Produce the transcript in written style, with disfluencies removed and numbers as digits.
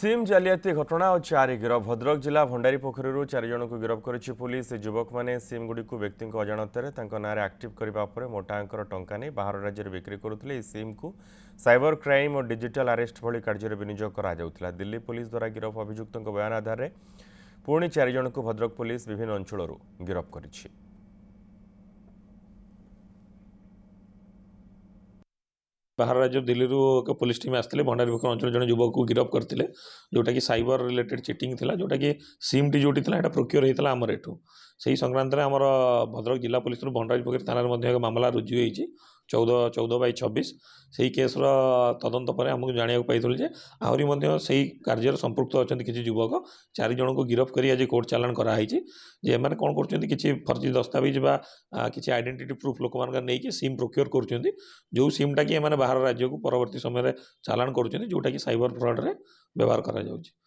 SIM जालियाती घटना और 4 गिरफ भद्रक जिला भंडारी पोखरी 4 जन को गिरफ कर पुलिस युवक मैंने सिम गुड़ी व्यक्ति अजाणत ना आक्टिव करने मोटा अंकर टंका नहीं बाहर राज्य में बिक्री करुले सिम को साइबर क्राइम और डिजिटल आरेस्ट भली कार्य विनियोग कर दिल्ली पुलिस द्वारा गिरफ अभियुक्त बयान आधार में पुणी 4 जन को भद्रक पुलिस विभिन्न अंचल गिरफ कर बाहर राज्य दिल्ली एक पुलिस टीम आसते भंडारी पोखर अंचल जन युवक को गिरफ करते जोटा कि साइबर रिलेटेड चिटिंग थिला जोटा कि सिम टी जोटी था प्रोक्योर होता आमर एठू से संक्रांत में आमर भद्रक जिला पुलिस भंडारी पोखरी थाना एक मामला रुजु होती 14/26 से केस तदंत पर आमको जाना पाई आहरी से कार्य संपृक्त अच्छा किसी युवक 4 जन को गिरफ कर आज कोर्ट चालाण कराई जे मैंने कौन कर फर्जी दस्तावेज किसी आइडेंटिटी प्रूफ लोक नहीं सिम प्रोक्योर कर जो सिमटा कि बाहर राज्य को परवर्ती समय चालाण कर जोटा कि साइबर फ्रॉड रे व्यवहार करा जाउछि।